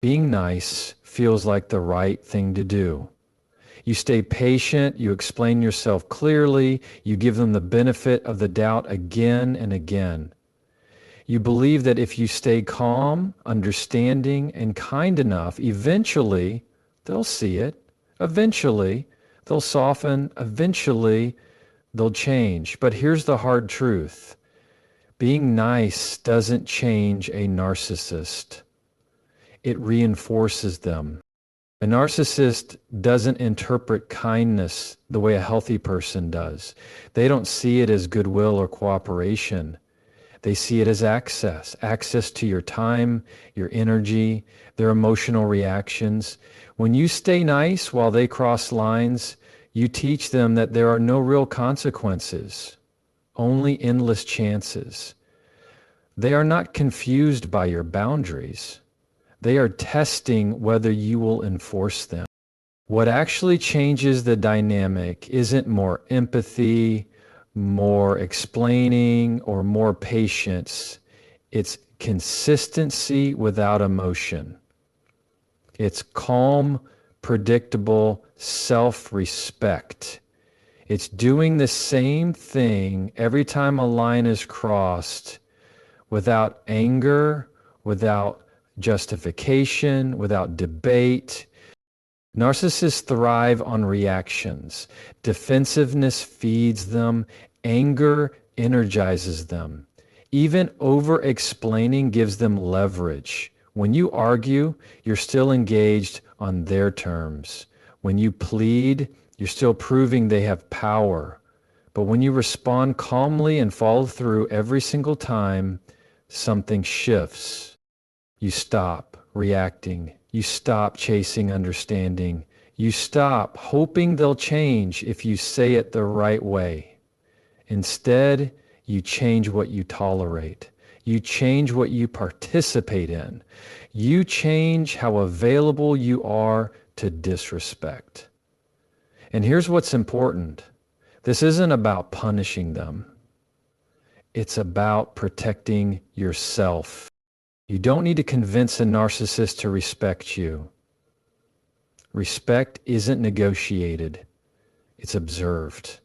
Being nice feels like the right thing to do. You stay patient, you explain yourself clearly, you give them the benefit of the doubt again and again. You believe that if you stay calm, understanding, and kind enough, eventually they'll see it. Eventually they'll soften. Eventually they'll change. But here's the hard truth. Being nice doesn't change a narcissist. It reinforces them. A narcissist doesn't interpret kindness the way a healthy person does. They don't see it as goodwill or cooperation. They see it as access to your time, your energy, their emotional reactions. When you stay nice while they cross lines, you teach them that there are no real consequences, only endless chances. They are not confused by your boundaries. They are testing whether you will enforce them. What actually changes the dynamic isn't more empathy, more explaining, or more patience. It's consistency without emotion. It's calm, predictable self-respect. It's doing the same thing every time a line is crossed without anger, without justification, without debate. Narcissists thrive on reactions. Defensiveness feeds them. Anger energizes them. Even over-explaining gives them leverage. When you argue, you're still engaged on their terms. When you plead, you're still proving they have power. But when you respond calmly and follow through every single time, something shifts. You stop reacting. You stop chasing understanding. You stop hoping they'll change if you say it the right way. Instead, you change what you tolerate. You change what you participate in. You change how available you are to disrespect. And here's what's important. This isn't about punishing them. It's about protecting yourself. You don't need to convince a narcissist to respect you. Respect isn't negotiated. It's observed.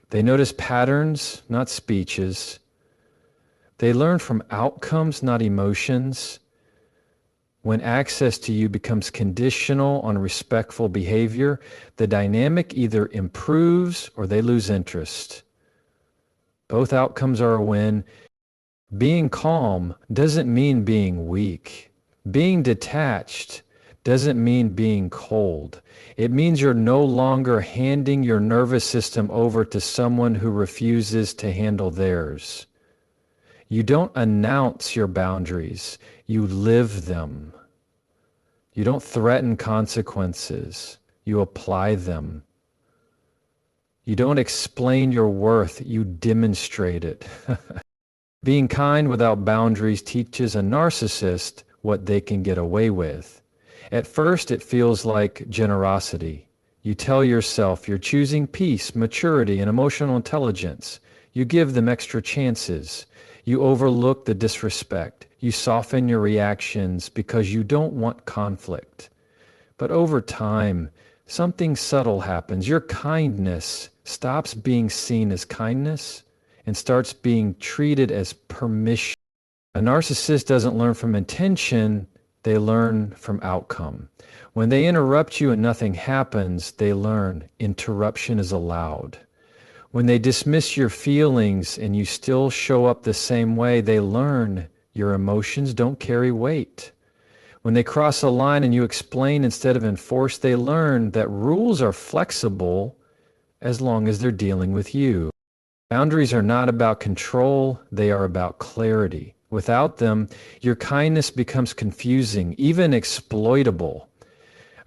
They notice patterns, not speeches. They learn from outcomes, not emotions. When access to you becomes conditional on respectful behavior, the dynamic either improves or they lose interest. Both outcomes are a win. Being calm doesn't mean being weak. Being detached doesn't mean being cold. It means you're no longer handing your nervous system over to someone who refuses to handle theirs. You don't announce your boundaries. You live them. You don't threaten consequences. You apply them. You don't explain your worth. You demonstrate it. Being kind without boundaries teaches a narcissist what they can get away with. At first, it feels like generosity. You tell yourself you're choosing peace, maturity, and emotional intelligence. You give them extra chances. You overlook the disrespect. You soften your reactions because you don't want conflict. But over time, something subtle happens. Your kindness stops being seen as kindness and starts being treated as permission. A narcissist doesn't learn from intention, they learn from outcome. When they interrupt you and nothing happens, they learn interruption is allowed. When they dismiss your feelings and you still show up the same way, they learn your emotions don't carry weight. When they cross a line and you explain instead of enforce, they learn that rules are flexible as long as they're dealing with you. Boundaries are not about control, they are about clarity. Without them, your kindness becomes confusing, even exploitable.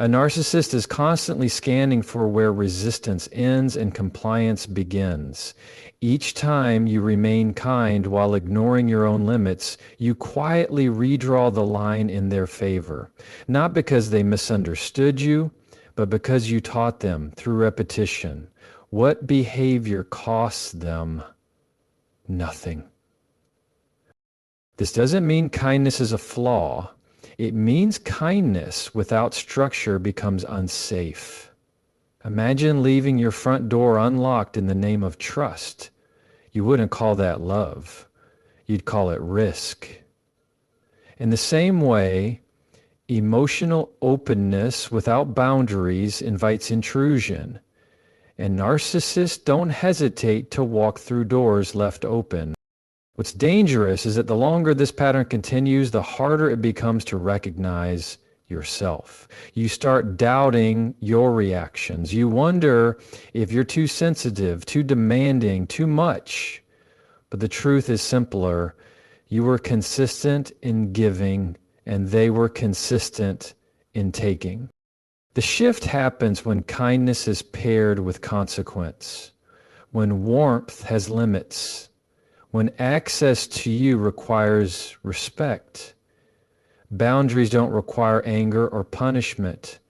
A narcissist is constantly scanning for where resistance ends and compliance begins. Each time you remain kind while ignoring your own limits, you quietly redraw the line in their favor. Not because they misunderstood you, but because you taught them through repetition. What behavior costs them? Nothing. This doesn't mean kindness is a flaw. It means kindness without structure becomes unsafe. Imagine leaving your front door unlocked in the name of trust. You wouldn't call that love. You'd call it risk. In the same way, emotional openness without boundaries invites intrusion, and narcissists don't hesitate to walk through doors left open. What's dangerous is that the longer this pattern continues, the harder it becomes to recognize yourself. You start doubting your reactions. You wonder if you're too sensitive, too demanding, too much. But the truth is simpler. You were consistent in giving, and they were consistent in taking. The shift happens when kindness is paired with consequence, when warmth has limits, when access to you requires respect. Boundaries don't require anger or punishment,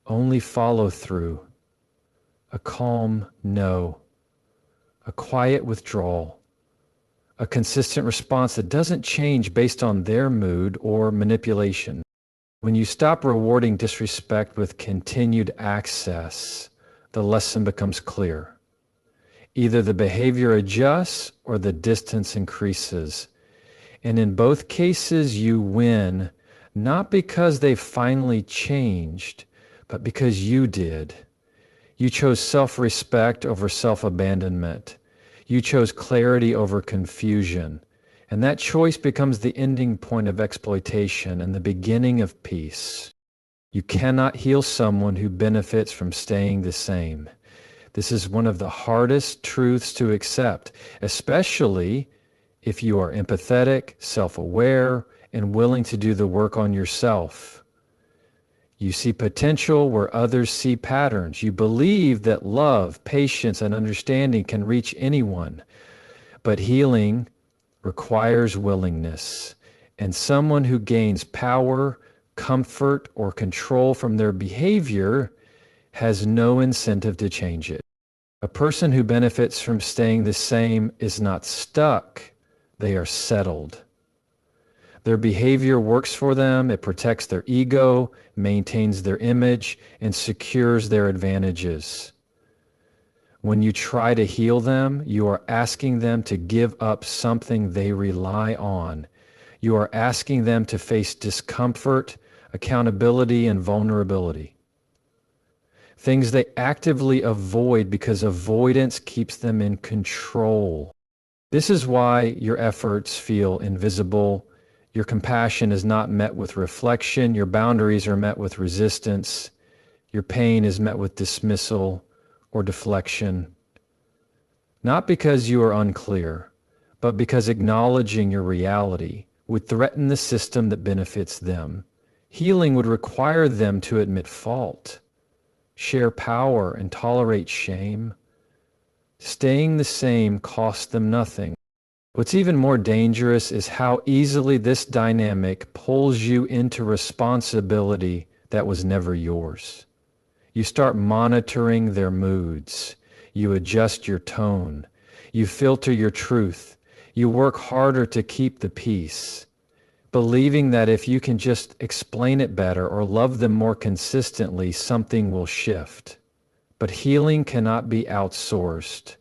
only follow through, a calm no, a quiet withdrawal, a consistent response that doesn't change based on their mood or manipulation. When you stop rewarding disrespect with continued access, the lesson becomes clear. Either the behavior adjusts or the distance increases. And in both cases, you win, not because they finally changed, but because you did. You chose self-respect over self-abandonment. You chose clarity over confusion. And that choice becomes the ending point of exploitation and the beginning of peace. You cannot heal someone who benefits from staying the same. This is one of the hardest truths to accept, especially if you are empathetic, self-aware, and willing to do the work on yourself. You see potential where others see patterns. You believe that love, patience, and understanding can reach anyone. But healing requires willingness, and someone who gains power, comfort, or control from their behavior has no incentive to change it. A person who benefits from staying the same is not stuck, they are settled. Their behavior works for them, it protects their ego, maintains their image, and secures their advantages. When you try to heal them, you are asking them to give up something they rely on. You are asking them to face discomfort, accountability, and vulnerability. Things they actively avoid because avoidance keeps them in control. This is why your efforts feel invisible. Your compassion is not met with reflection. Your boundaries are met with resistance. Your pain is met with dismissal or deflection. Not because you are unclear, but because acknowledging your reality would threaten the system that benefits them. Healing would require them to admit fault, share power, and tolerate shame. Staying the same costs them nothing. What's even more dangerous is how easily this dynamic pulls you into responsibility that was never yours. You start monitoring their moods. You adjust your tone. You filter your truth. You work harder to keep the peace, believing that if you can just explain it better or love them more consistently, something will shift. But healing cannot be outsourced.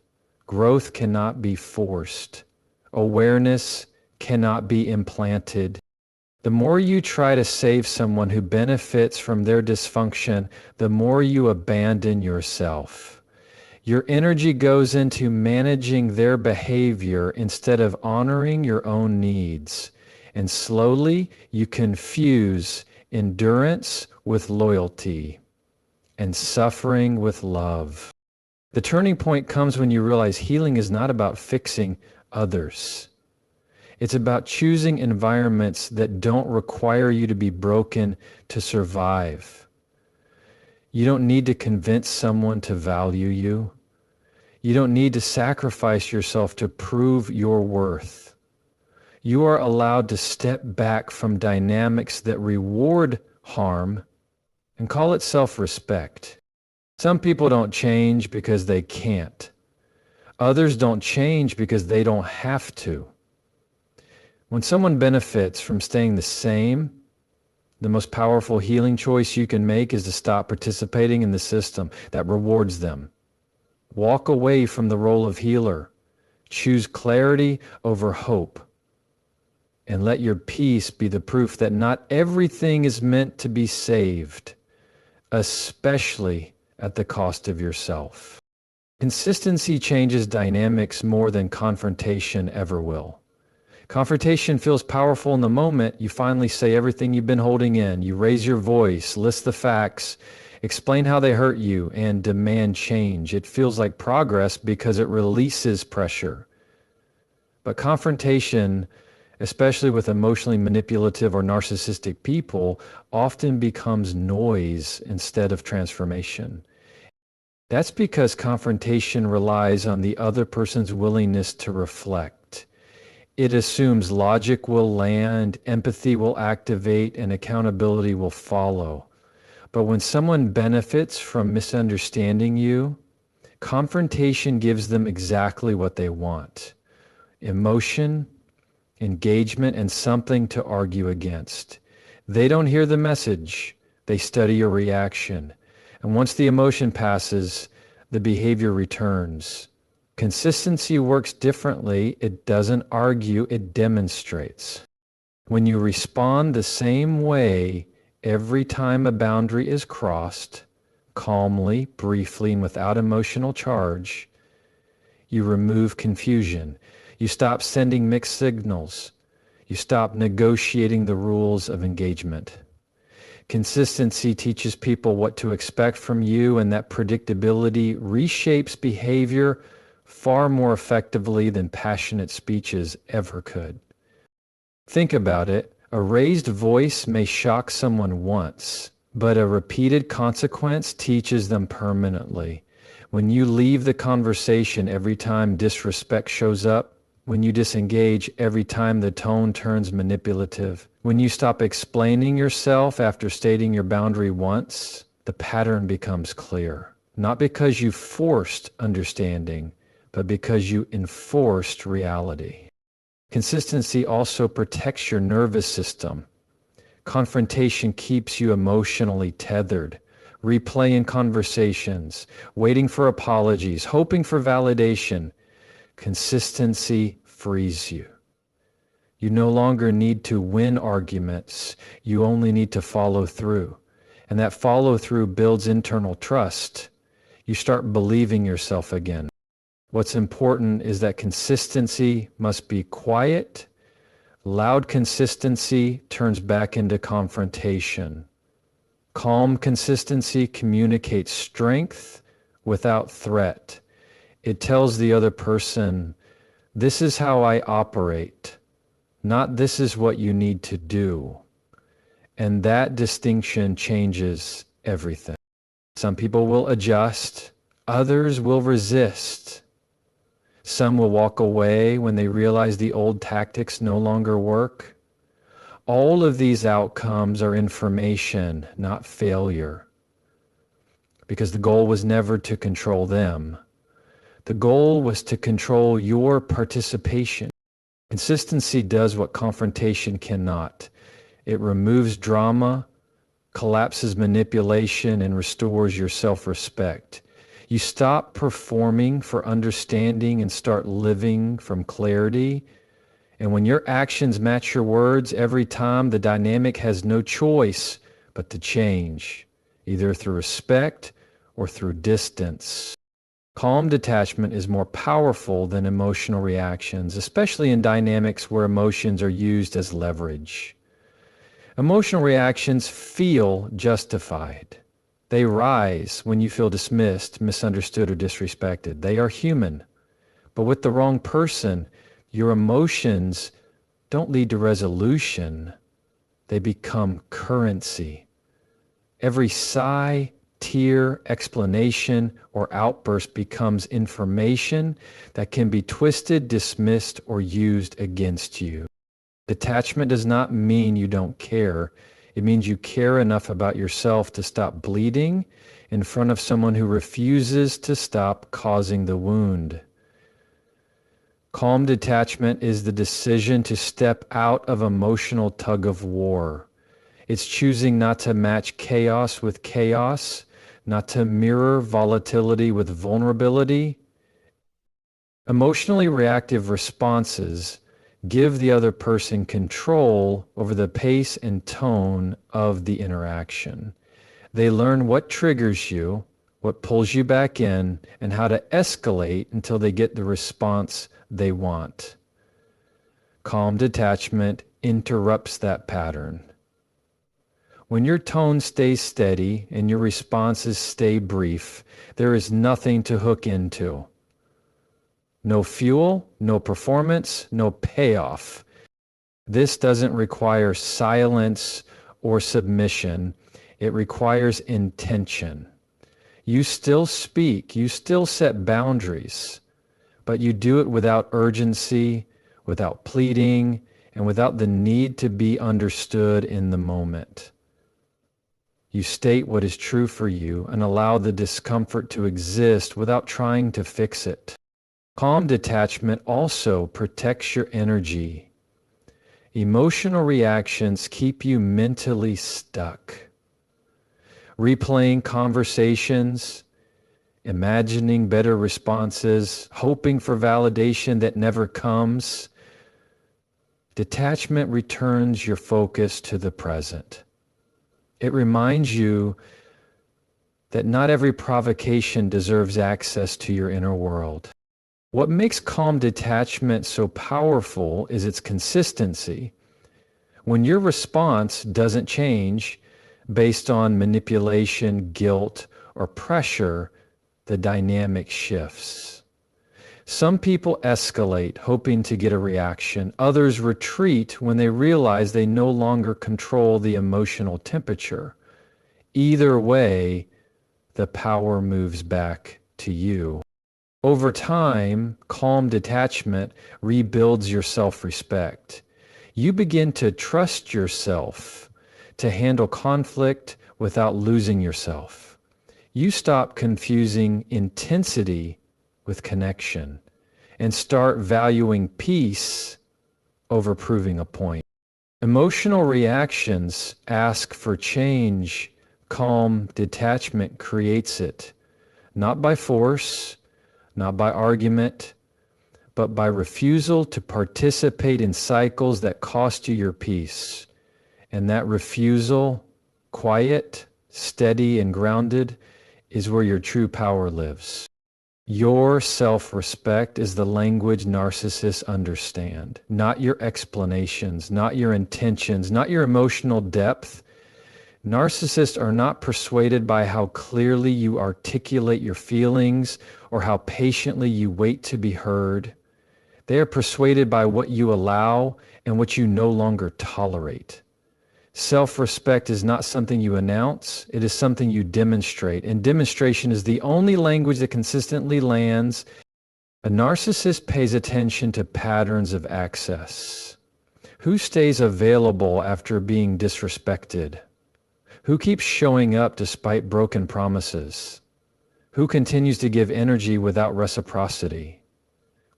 Growth cannot be forced. Awareness cannot be implanted. The more you try to save someone who benefits from their dysfunction, the more you abandon yourself. Your energy goes into managing their behavior instead of honoring your own needs. And slowly you confuse endurance with loyalty and suffering with love. The turning point comes when you realize healing is not about fixing others. It's about choosing environments that don't require you to be broken to survive. You don't need to convince someone to value you. You don't need to sacrifice yourself to prove your worth. You are allowed to step back from dynamics that reward harm and call it self-respect. Some people don't change because they can't. Others don't change because they don't have to. When someone benefits from staying the same, The most powerful healing choice you can make is to stop participating in the system that rewards them. Walk away from the role of healer. Choose clarity over hope. And let your peace be the proof that not everything is meant to be saved, especially at the cost of yourself. Consistency changes dynamics more than confrontation ever will. Confrontation feels powerful in the moment. You finally say everything you've been holding in. You raise your voice, list the facts, explain how they hurt you, and demand change. It feels like progress because it releases pressure. But confrontation, especially with emotionally manipulative or narcissistic people, often becomes noise instead of transformation. That's because confrontation relies on the other person's willingness to reflect. It assumes logic will land, empathy will activate, and accountability will follow. But when someone benefits from misunderstanding you, confrontation gives them exactly what they want: emotion, engagement, and something to argue against. They don't hear the message, they study your reaction. And once the emotion passes, the behavior returns. Consistency works differently. It doesn't argue, it demonstrates. When you respond the same way every time a boundary is crossed, calmly, briefly, and without emotional charge, you remove confusion. You stop sending mixed signals. You stop negotiating the rules of engagement. Consistency teaches people what to expect from you, and that predictability reshapes behavior far more effectively than passionate speeches ever could. Think about it. A raised voice may shock someone once, but a repeated consequence teaches them permanently. When you leave the conversation every time disrespect shows up, when you disengage every time the tone turns manipulative, when you stop explaining yourself after stating your boundary once, the pattern becomes clear. Not because you forced understanding, but because you enforced reality. Consistency also protects your nervous system. Confrontation keeps you emotionally tethered, replaying conversations, waiting for apologies, hoping for validation. Consistency frees you. You no longer need to win arguments. You only need to follow through. And that follow through builds internal trust. You start believing yourself again. What's important is that consistency must be quiet. Loud consistency turns back into confrontation. Calm consistency communicates strength without threat. It tells the other person, this is how I operate, not this is what you need to do. And that distinction changes everything. Some people will adjust, others will resist. Some will walk away when they realize the old tactics no longer work. All of these outcomes are information, not failure. Because the goal was never to control them. The goal was to control your participation. Consistency does what confrontation cannot. It removes drama, collapses manipulation, and restores your self-respect. You stop performing for understanding and start living from clarity. And when your actions match your words every time, the dynamic has no choice but to change, either through respect or through distance. Calm detachment is more powerful than emotional reactions, especially in dynamics where emotions are used as leverage. Emotional reactions feel justified. They rise when you feel dismissed, misunderstood, or disrespected. They are human. But with the wrong person, your emotions don't lead to resolution. They become currency. Every sigh, tear, explanation, or outburst becomes information that can be twisted, dismissed, or used against you. Detachment does not mean you don't care. It means you care enough about yourself to stop bleeding in front of someone who refuses to stop causing the wound. Calm detachment is the decision to step out of emotional tug of war. It's choosing not to match chaos with chaos, not to mirror volatility with vulnerability. Emotionally reactive responses give the other person control over the pace and tone of the interaction. They learn what triggers you, what pulls you back in, and how to escalate until they get the response they want. Calm detachment interrupts that pattern. When your tone stays steady and your responses stay brief, there is nothing to hook into. No fuel, no performance, no payoff. This doesn't require silence or submission. It requires intention. You still speak, you still set boundaries, but you do it without urgency, without pleading, and without the need to be understood in the moment. You state what is true for you and allow the discomfort to exist without trying to fix it. Calm detachment also protects your energy. Emotional reactions keep you mentally stuck. Replaying conversations, imagining better responses, hoping for validation that never comes. Detachment returns your focus to the present. It reminds you that not every provocation deserves access to your inner world. What makes calm detachment so powerful is its consistency. When your response doesn't change based on manipulation, guilt, or pressure, the dynamic shifts. Some people escalate, hoping to get a reaction. Others retreat when they realize they no longer control the emotional temperature. Either way, the power moves back to you. Over time, calm detachment rebuilds your self-respect. You begin to trust yourself to handle conflict without losing yourself. You stop confusing intensity with connection and start valuing peace over proving a point. Emotional reactions ask for change. Calm detachment creates it, not by force, not by argument, but by refusal to participate in cycles that cost you your peace. And that refusal, quiet, steady, and grounded, is where your true power lives. Your self-respect is the language narcissists understand, not your explanations, not your intentions, not your emotional depth. Narcissists are not persuaded by how clearly you articulate your feelings or how patiently you wait to be heard. They are persuaded by what you allow and what you no longer tolerate. Self-respect is not something you announce, it is something you demonstrate, and demonstration is the only language that consistently lands. A narcissist pays attention to patterns of access. Who stays available after being disrespected? Who keeps showing up despite broken promises? Who continues to give energy without reciprocity?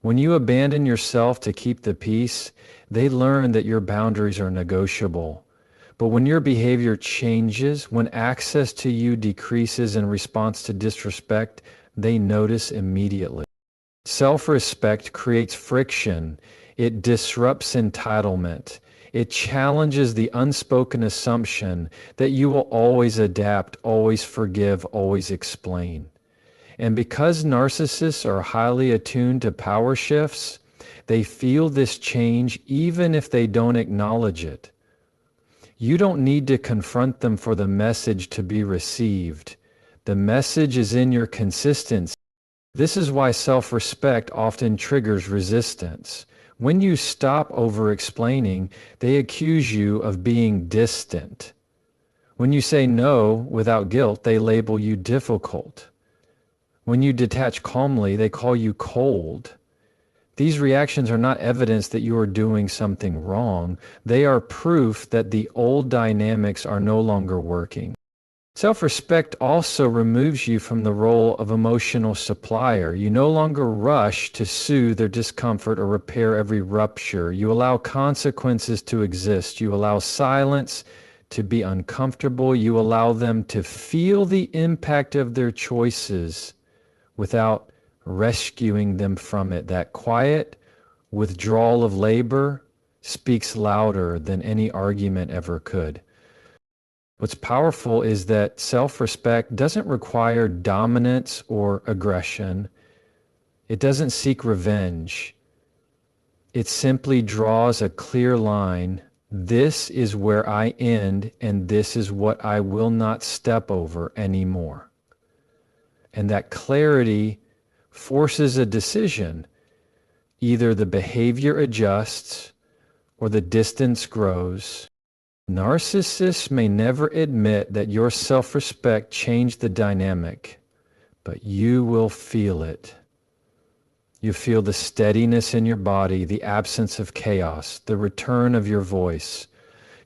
When you abandon yourself to keep the peace, they learn that your boundaries are negotiable. But when your behavior changes, when access to you decreases in response to disrespect, they notice immediately. Self-respect creates friction. It disrupts entitlement. It challenges the unspoken assumption that you will always adapt, always forgive, always explain. And because narcissists are highly attuned to power shifts, they feel this change even if they don't acknowledge it. You don't need to confront them for the message to be received. The message is in your consistency. This is why self-respect often triggers resistance. When you stop over-explaining, they accuse you of being distant. When you say no without guilt, they label you difficult. When you detach calmly, they call you cold. These reactions are not evidence that you are doing something wrong. They are proof that the old dynamics are no longer working. Self-respect also removes you from the role of emotional supplier. You no longer rush to soothe their discomfort or repair every rupture. You allow consequences to exist. You allow silence to be uncomfortable. You allow them to feel the impact of their choices without rescuing them from it. That quiet withdrawal of labor speaks louder than any argument ever could. What's powerful is that self-respect doesn't require dominance or aggression. It doesn't seek revenge. It simply draws a clear line. This is where I end, and this is what I will not step over anymore. And that clarity forces a decision. Either the behavior adjusts or the distance grows. Narcissists may never admit that your self-respect changed the dynamic, but you will feel it. You feel the steadiness in your body, the absence of chaos, the return of your voice.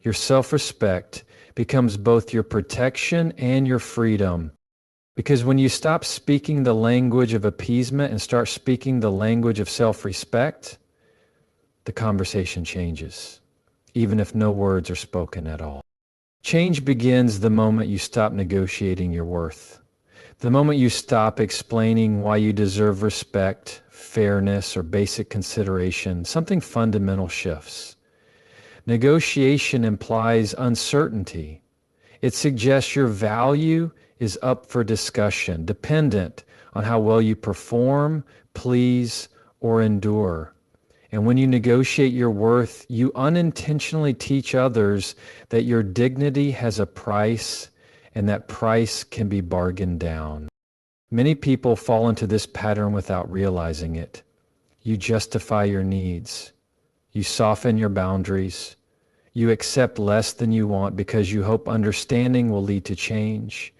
Your self-respect becomes both your protection and your freedom. Because when you stop speaking the language of appeasement and start speaking the language of self-respect, the conversation changes, even if no words are spoken at all. Change begins the moment you stop negotiating your worth. The moment you stop explaining why you deserve respect, fairness, or basic consideration, something fundamental shifts. Negotiation implies uncertainty. It suggests your value is up for discussion, dependent on how well you perform, please, or endure. And when you negotiate your worth, you unintentionally teach others that your dignity has a price, and that price can be bargained down. Many people fall into this pattern without realizing it. You justify your needs. You soften your boundaries. You accept less than you want because you hope understanding will lead to change.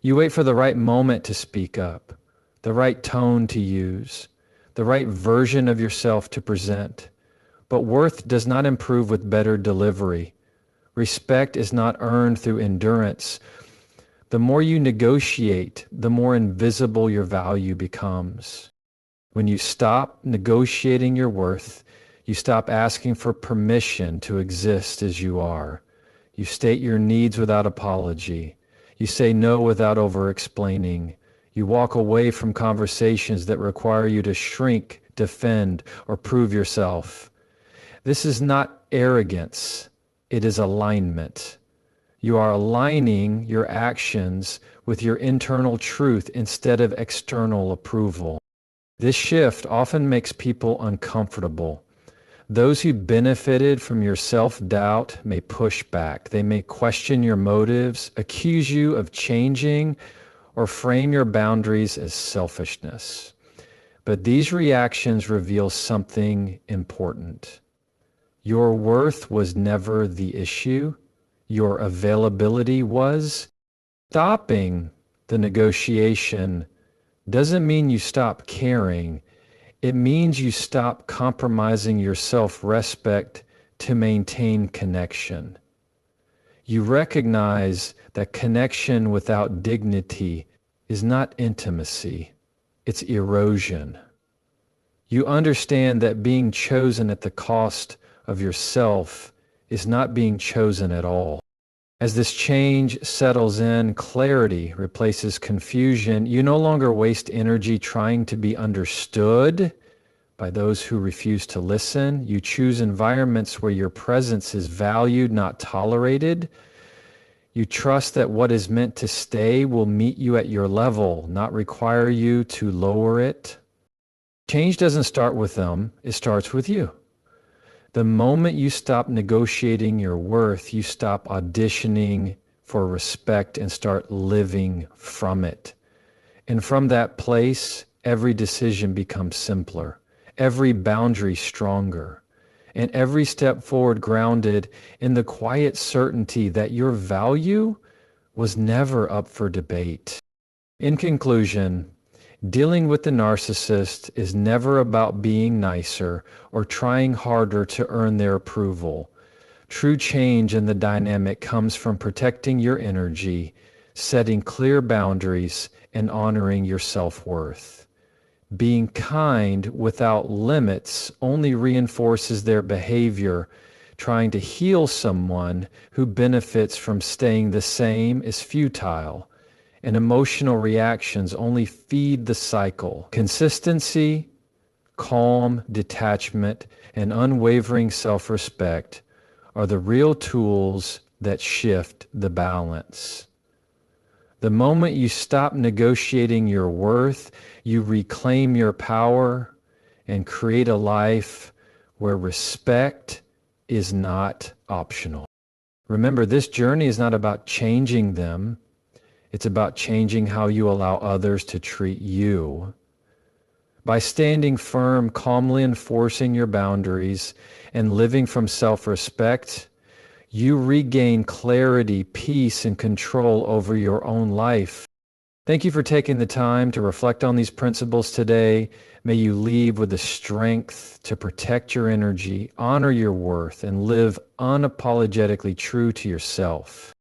You wait for the right moment to speak up, the right tone to use, the right version of yourself to present. But worth does not improve with better delivery. Respect is not earned through endurance. The more you negotiate, the more invisible your value becomes. When you stop negotiating your worth, you stop asking for permission to exist as you are. You state your needs without apology. You say no without over-explaining. You walk away from conversations that require you to shrink, defend, or prove yourself. This is not arrogance. It is alignment. You are aligning your actions with your internal truth instead of external approval. This shift often makes people uncomfortable. Those who benefited from your self-doubt may push back. They may question your motives, accuse you of changing, or frame your boundaries as selfishness. But these reactions reveal something important. Your worth was never the issue. Your availability was. Stopping the negotiation doesn't mean you stop caring. It means you stop compromising your self-respect to maintain connection. You recognize that connection without dignity is not intimacy, it's erosion. You understand that being chosen at the cost of yourself is not being chosen at all. As this change settles in, clarity replaces confusion. You no longer waste energy trying to be understood by those who refuse to listen. You choose environments where your presence is valued, not tolerated. You trust that what is meant to stay will meet you at your level, not require you to lower it. Change doesn't start with them, it starts with you. The moment you stop negotiating your worth, you stop auditioning for respect and start living from it. And from that place, every decision becomes simpler, every boundary stronger, and every step forward grounded in the quiet certainty that your value was never up for debate. In conclusion, dealing with the narcissist is never about being nicer or trying harder to earn their approval. True change in the dynamic comes from protecting your energy, setting clear boundaries, and honoring your self-worth. Being kind without limits only reinforces their behavior, Trying to heal someone who benefits from staying the same is futile, and emotional reactions only feed the cycle. Consistency, calm, detachment, and unwavering self-respect are the real tools that shift the balance. The moment you stop negotiating your worth, you reclaim your power and create a life where respect is not optional. Remember, this journey is not about changing them. It's about changing how you allow others to treat you. By standing firm, calmly enforcing your boundaries, and living from self-respect, you regain clarity, peace, and control over your own life. Thank you for taking the time to reflect on these principles today. May you leave with the strength to protect your energy, honor your worth, and live unapologetically true to yourself.